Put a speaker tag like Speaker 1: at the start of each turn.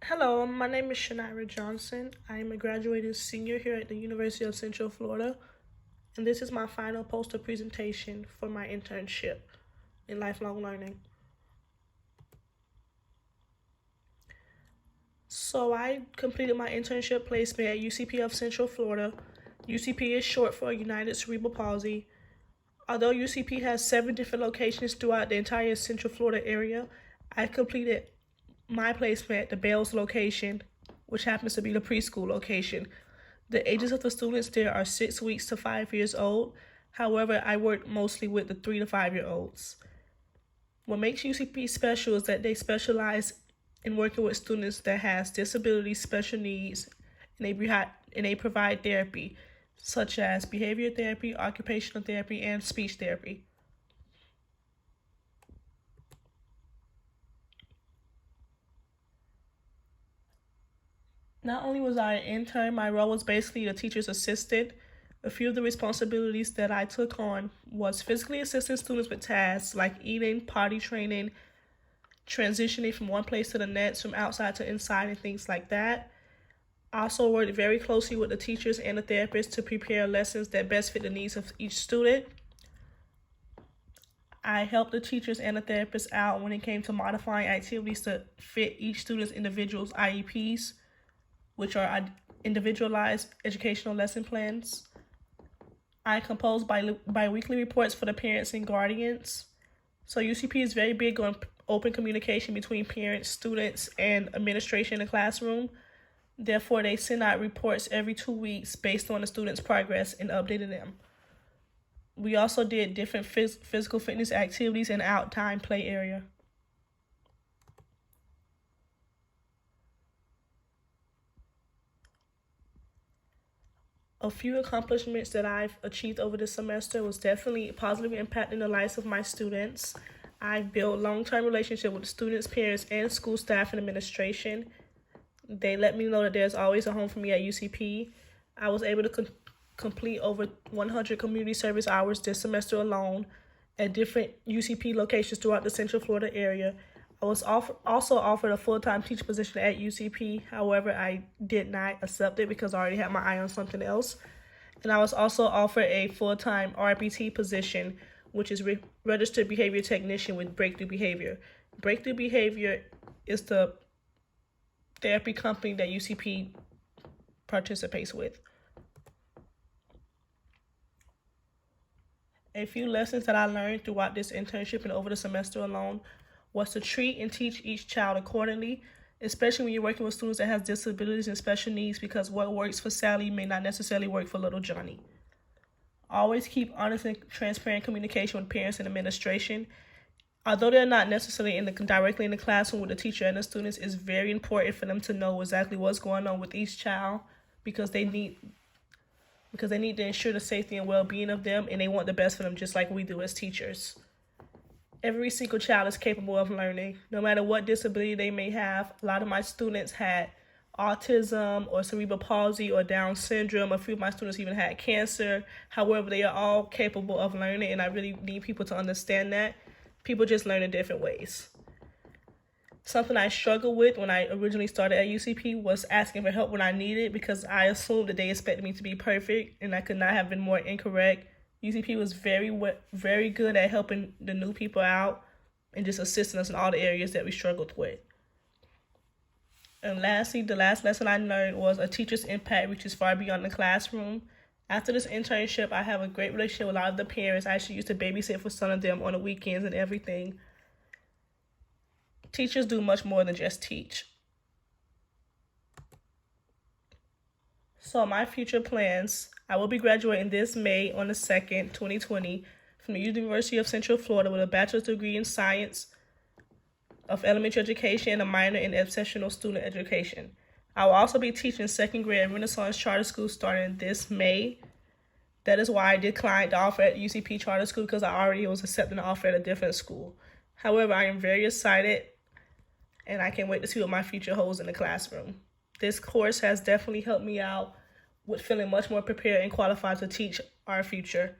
Speaker 1: Hello, my name is Shanira Johnson. I am a graduating senior here at the University of Central Florida, and this is my final poster presentation for my internship in lifelong learning. So I completed my internship placement at UCP of Central Florida. UCP is short for United Cerebral Palsy. Although UCP has 7 different locations throughout the entire Central Florida area, I completed my placement at the Bells location, which happens to be the preschool location. The ages of the students there are 6 weeks to 5 years old. However, I work mostly with the 3 to 5-year-olds. What makes UCP special is that they specialize in working with students that has disabilities, special needs, and they provide therapy, such as behavior therapy, occupational therapy, and speech therapy. Not only was I an intern, my role was basically a teacher's assistant. A few of the responsibilities that I took on was physically assisting students with tasks like eating, potty training, transitioning from one place to the next, from outside to inside, and things like that. I also worked very closely with the teachers and the therapists to prepare lessons that best fit the needs of each student. I helped the teachers and the therapists out when it came to modifying activities to fit each student's individual IEPs, which are individualized educational lesson plans. I compose bi-weekly reports for the parents and guardians. So UCP is very big on open communication between parents, students, and administration in the classroom. Therefore, they send out reports every 2 weeks based on the students' progress and updating them. We also did different physical fitness activities in the out-time play area. A few accomplishments that I've achieved over this semester was definitely positively impacting the lives of my students. I've built long-term relationships with students, parents, and school staff and administration. They let me know that there's always a home for me at UCP. I was able to complete over 100 community service hours this semester alone at different UCP locations throughout the Central Florida area. I was also offered a full-time teacher position at UCP. However, I did not accept it because I already had my eye on something else. And I was also offered a full-time RBT position, which is Registered Behavior Technician with Breakthrough Behavior. Breakthrough Behavior is the therapy company that UCP participates with. A few lessons that I learned throughout this internship and over the semester alone was to treat and teach each child accordingly, especially when you're working with students that have disabilities and special needs, because what works for Sally may not necessarily work for little Johnny. Always keep honest and transparent communication with parents and administration. Although they're not necessarily directly in the classroom with the teacher and the students, it's very important for them to know exactly what's going on with each child because they need to ensure the safety and well-being of them, and they want the best for them just like we do as teachers. Every single child is capable of learning, no matter what disability they may have. A lot of my students had autism or cerebral palsy or Down syndrome. A few of my students even had cancer. However, they are all capable of learning, and I really need people to understand that. People just learn in different ways. Something I struggled with when I originally started at UCP was asking for help when I needed, because I assumed that they expected me to be perfect, and I could not have been more incorrect. UCP was very good at helping the new people out and just assisting us in all the areas that we struggled with. And lastly, the last lesson I learned was a teacher's impact reaches far beyond the classroom. After this internship, I have a great relationship with a lot of the parents. I actually used to babysit for some of them on the weekends and everything. Teachers do much more than just teach. So my future plans, I will be graduating this May on the 2nd, 2020 from the University of Central Florida with a bachelor's degree in science of elementary education and a minor in exceptional student education. I will also be teaching 2nd grade at Renaissance Charter School starting this May. That is why I declined the offer at UCP Charter School, because I already was accepting the offer at a different school. However, I am very excited and I can't wait to see what my future holds in the classroom. This course has definitely helped me out with feeling much more prepared and qualified to teach our future.